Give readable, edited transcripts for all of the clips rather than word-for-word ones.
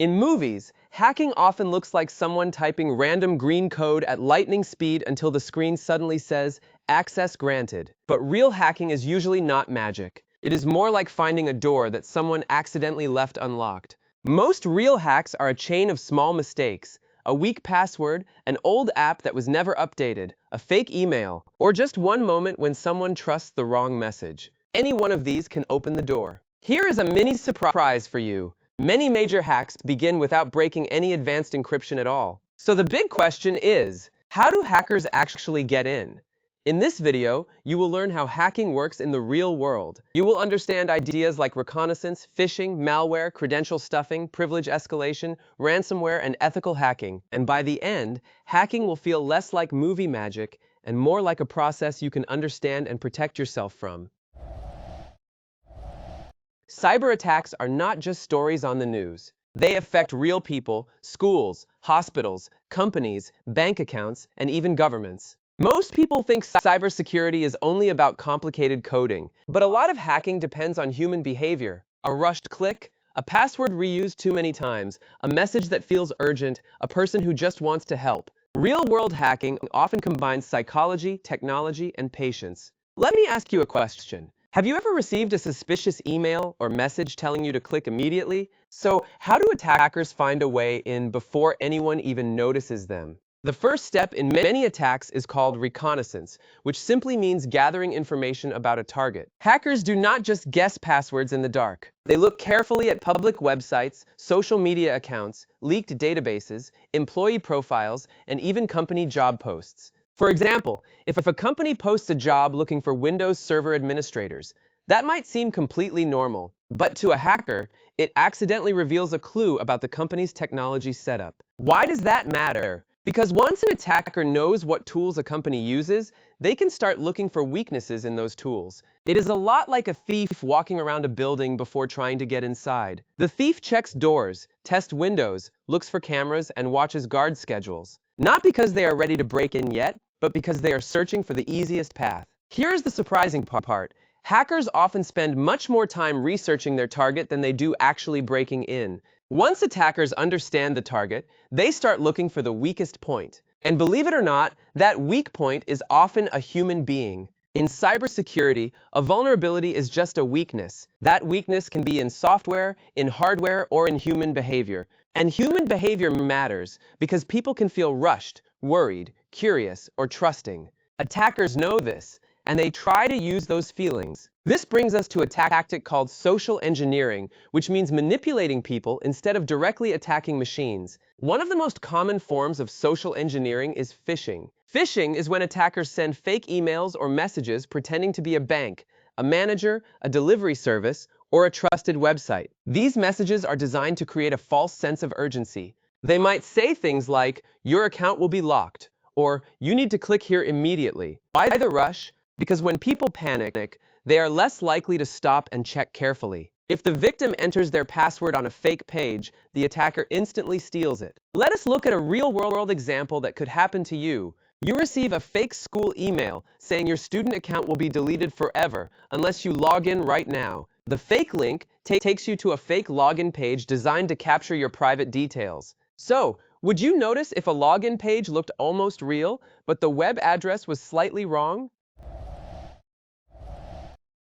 In movies, hacking often looks like someone typing random green code at lightning speed until the screen suddenly says, "Access granted." But real hacking is usually not magic. It is more like finding a door that someone accidentally left unlocked. Most real hacks are a chain of small mistakes: a weak password, an old app that was never updated, a fake email, or just one moment when someone trusts the wrong message. Any one of these can open the door. Here is a mini surprise for you. Many major hacks begin without breaking any advanced encryption at all. So the big question is, how do hackers actually get in? In this video, you will learn how hacking works in the real world. You will understand ideas like reconnaissance, phishing, malware, credential stuffing, privilege escalation, ransomware, and ethical hacking. And by the end, hacking will feel less like movie magic and more like a process you can understand and protect yourself from. Cyber attacks are not just stories on the news. They affect real people, schools, hospitals, companies, bank accounts, and even governments. Most people think cybersecurity is only about complicated coding, but a lot of hacking depends on human behavior. A rushed click, a password reused too many times, a message that feels urgent, a person who just wants to help. Real-world hacking often combines psychology, technology, and patience. Let me ask you a question. Have you ever received a suspicious email or message telling you to click immediately? So, how do attackers find a way in before anyone even notices them? The first step in many attacks is called reconnaissance, which simply means gathering information about a target. Hackers do not just guess passwords in the dark. They look carefully at public websites, social media accounts, leaked databases, employee profiles, and even company job posts. For example, if a company posts a job looking for Windows Server administrators, that might seem completely normal, but to a hacker, it accidentally reveals a clue about the company's technology setup. Why does that matter? Because once an attacker knows what tools a company uses, they can start looking for weaknesses in those tools. It is a lot like a thief walking around a building before trying to get inside. The thief checks doors, tests windows, looks for cameras, and watches guard schedules. Not because they are ready to break in yet, but because they are searching for the easiest path. Here's the surprising part. Hackers often spend much more time researching their target than they do actually breaking in. Once attackers understand the target, they start looking for the weakest point. And believe it or not, that weak point is often a human being. In cybersecurity, a vulnerability is just a weakness. That weakness can be in software, in hardware, or in human behavior. And human behavior matters because people can feel rushed, worried, curious, or trusting. Attackers know this, and they try to use those feelings. This brings us to a tactic called social engineering, which means manipulating people instead of directly attacking machines. One of the most common forms of social engineering is phishing. Phishing is when attackers send fake emails or messages pretending to be a bank, a manager, a delivery service, or a trusted website. These messages are designed to create a false sense of urgency. They might say things like, "Your account will be locked," or "You need to click here immediately." Why the rush? Because when people panic, they are less likely to stop and check carefully. If the victim enters their password on a fake page, the attacker instantly steals it. Let us look at a real-world example that could happen to you. You receive a fake school email saying your student account will be deleted forever unless you log in right now. The fake link takes you to a fake login page designed to capture your private details. So, would you notice if a login page looked almost real, but the web address was slightly wrong?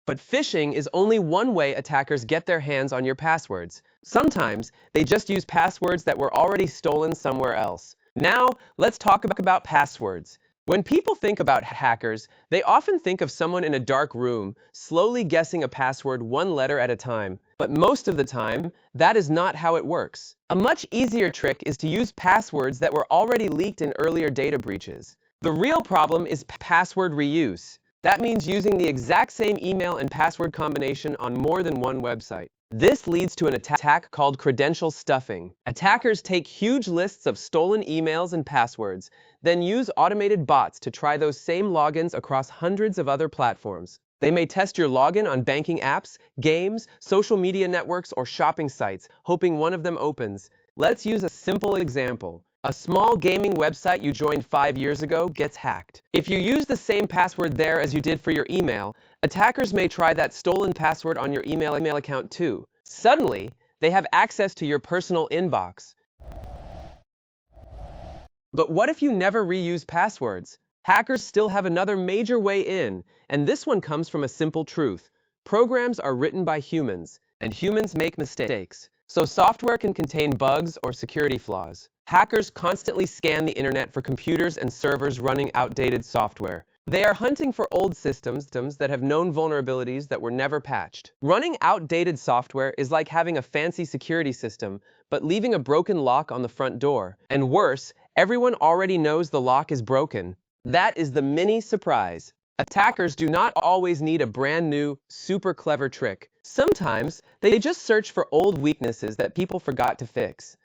But phishing is only one way attackers get their hands on your passwords. Sometimes, they just use passwords that were already stolen somewhere else. Now, let's talk about passwords. When people think about hackers, they often think of someone in a dark room, slowly guessing a password one letter at a time. But most of the time, that is not how it works. A much easier trick is to use passwords that were already leaked in earlier data breaches. The real problem is password reuse. That means using the exact same email and password combination on more than one website. This leads to an attack called credential stuffing. Attackers take huge lists of stolen emails and passwords, then use automated bots to try those same logins across hundreds of other platforms. They may test your login on banking apps, games, social media networks, or shopping sites, hoping one of them opens. Let's use a simple example. A small gaming website you joined 5 years ago gets hacked. If you use the same password there as you did for your email, attackers may try that stolen password on your email account too. Suddenly, They have access to your personal inbox. But what if you never reuse passwords? Hackers still have another major way in, and this one comes from a simple truth. Programs are written by humans, and humans make mistakes. So software can contain bugs or security flaws. Hackers constantly scan the internet for computers and servers running outdated software. They are hunting for old systems that have known vulnerabilities that were never patched. Running outdated software is like having a fancy security system, but leaving a broken lock on the front door. And worse, everyone already knows the lock is broken. That is the mini surprise. Attackers do not always need a brand new, super clever trick. Sometimes, they just search for old weaknesses that people forgot to fix.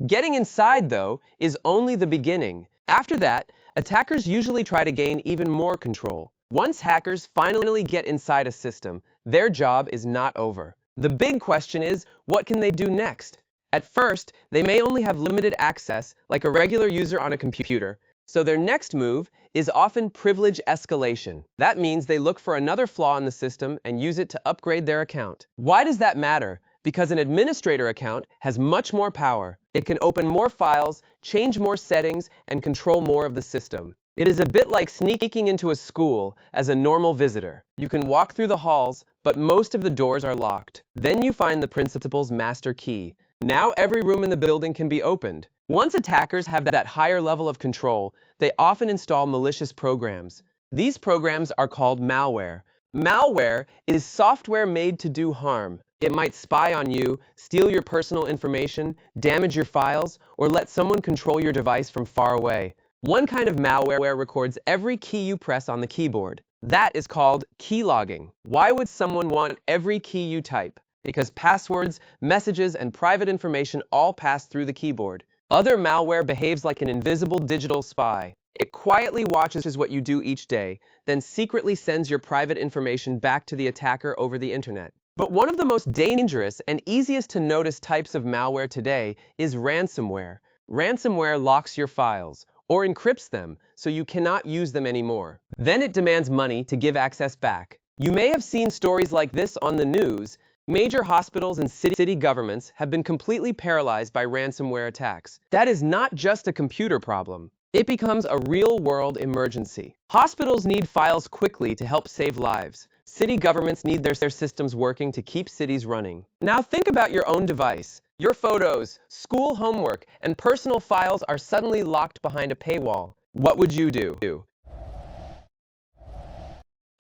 Getting inside, though, is only the beginning. After that, attackers usually try to gain even more control. Once hackers finally get inside a system, their job is not over. The big question is, what can they do next? At first, they may only have limited access, like a regular user on a computer, so their next move is often privilege escalation. That means they look for another flaw in the system and use it to upgrade their account. Why does that matter? Because an administrator account has much more power. It can open more files, change more settings, and control more of the system. It is a bit like sneaking into a school as a normal visitor. You can walk through the halls, but most of the doors are locked. Then you find the principal's master key. Now every room in the building can be opened. Once attackers have that higher level of control, they often install malicious programs. These programs are called malware. Malware is software made to do harm. It might spy on you, steal your personal information, damage your files, or let someone control your device from far away. One kind of malware records every key you press on the keyboard. That is called keylogging. Why would someone want every key you type? Because passwords, messages, and private information all pass through the keyboard. Other malware behaves like an invisible digital spy. It quietly watches what you do each day, then secretly sends your private information back to the attacker over the internet. But one of the most dangerous and easiest to notice types of malware today is ransomware. Ransomware locks your files, or encrypts them, so you cannot use them anymore. Then it demands money to give access back. You may have seen stories like this on the news. Major hospitals and city governments have been completely paralyzed by ransomware attacks. That is not just a computer problem. It becomes a real-world emergency. Hospitals need files quickly to help save lives. City governments need their systems working to keep cities running. Now think about your own device. Your photos, school homework, and personal files are suddenly locked behind a paywall. What would you do?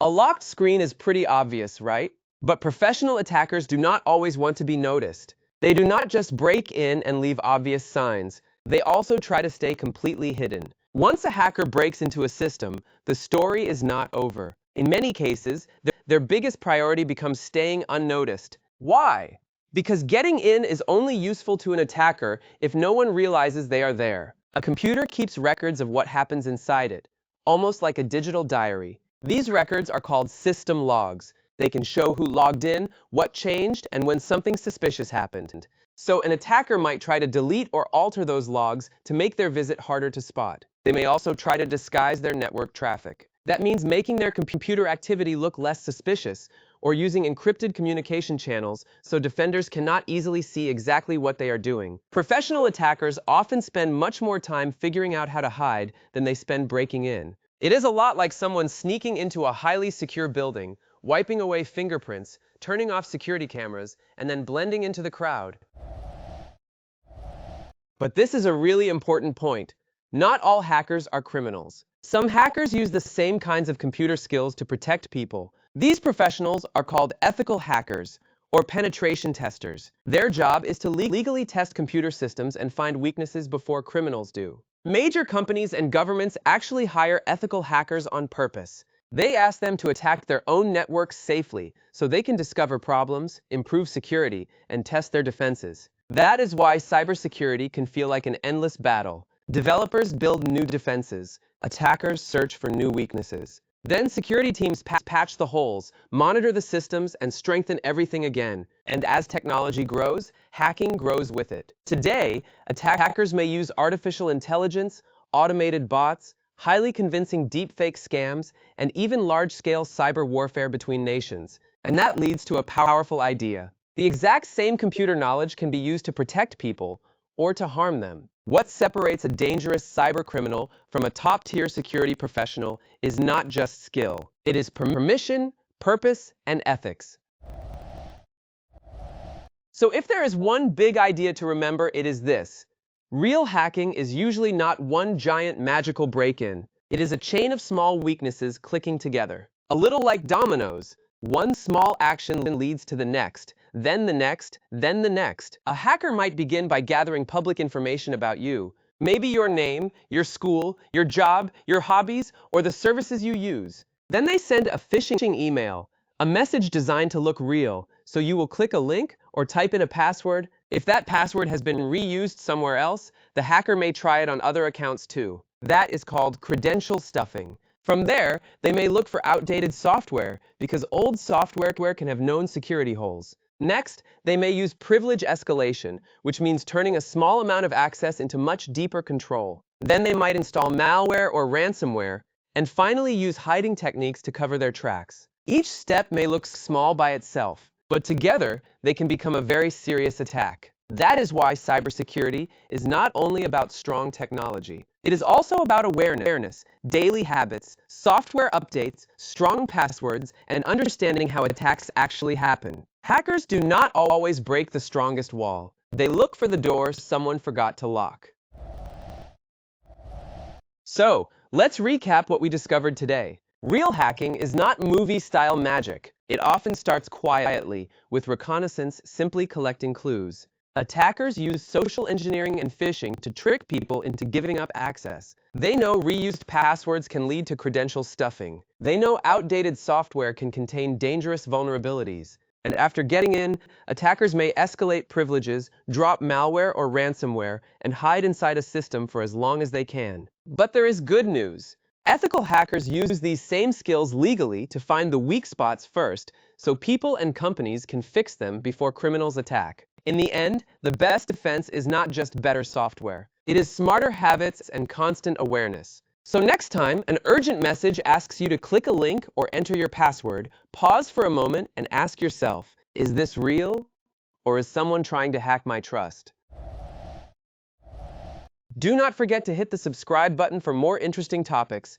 A locked screen is pretty obvious, right? But professional attackers do not always want to be noticed. They do not just break in and leave obvious signs. They also try to stay completely hidden. Once a hacker breaks into a system, the story is not over. In many cases, their biggest priority becomes staying unnoticed. Why? Because getting in is only useful to an attacker if no one realizes they are there. A computer keeps records of what happens inside it, almost like a digital diary. These records are called system logs. They can show who logged in, what changed, and when something suspicious happened. So an attacker might try to delete or alter those logs to make their visit harder to spot. They may also try to disguise their network traffic. That means making their computer activity look less suspicious, or using encrypted communication channels so defenders cannot easily see exactly what they are doing. Professional attackers often spend much more time figuring out how to hide than they spend breaking in. It is a lot like someone sneaking into a highly secure building, wiping away fingerprints, turning off security cameras, and then blending into the crowd. But this is a really important point. Not all hackers are criminals. Some hackers use the same kinds of computer skills to protect people. These professionals are called ethical hackers, or penetration testers. Their job is to legally test computer systems and find weaknesses before criminals do. Major companies and governments actually hire ethical hackers on purpose. They ask them to attack their own networks safely so they can discover problems, improve security, and test their defenses. That is why cybersecurity can feel like an endless battle. Developers build new defenses. Attackers search for new weaknesses. Then security teams patch the holes, monitor the systems, and strengthen everything again. And as technology grows, hacking grows with it. Today, attackers may use artificial intelligence, automated bots, highly convincing deepfake scams, and even large-scale cyber warfare between nations. And that leads to a powerful idea. The exact same computer knowledge can be used to protect people or to harm them. What separates a dangerous cybercriminal from a top-tier security professional is not just skill. It is permission, purpose, and ethics. So if there is one big idea to remember, it is this. Real hacking is usually not one giant magical break-in. It is a chain of small weaknesses clicking together. A little like dominoes. One small action leads to the next, then the next, then the next. A hacker might begin by gathering public information about you. Maybe your name, your school, your job, your hobbies, or the services you use. Then they send a phishing email, a message designed to look real, so you will click a link or type in a password. If that password has been reused somewhere else, the hacker may try it on other accounts too. That is called credential stuffing. From there, they may look for outdated software, because old software can have known security holes. Next, they may use privilege escalation, which means turning a small amount of access into much deeper control. Then they might install malware or ransomware, and finally use hiding techniques to cover their tracks. Each step may look small by itself, but together they can become a very serious attack. That is why cybersecurity is not only about strong technology. It is also about awareness, daily habits, software updates, strong passwords, and understanding how attacks actually happen. Hackers do not always break the strongest wall. They look for the door someone forgot to lock. So, let's recap what we discovered today. Real hacking is not movie-style magic. It often starts quietly, with reconnaissance simply collecting clues. Attackers use social engineering and phishing to trick people into giving up access. They know reused passwords can lead to credential stuffing. They know outdated software can contain dangerous vulnerabilities. And after getting in, attackers may escalate privileges, drop malware or ransomware, and hide inside a system for as long as they can. But there is good news. Ethical hackers use these same skills legally to find the weak spots first, so people and companies can fix them before criminals attack. In the end, the best defense is not just better software. It is smarter habits and constant awareness. So next time an urgent message asks you to click a link or enter your password, pause for a moment and ask yourself, is this real? Or is someone trying to hack my trust? Do not forget to hit the subscribe button for more interesting topics.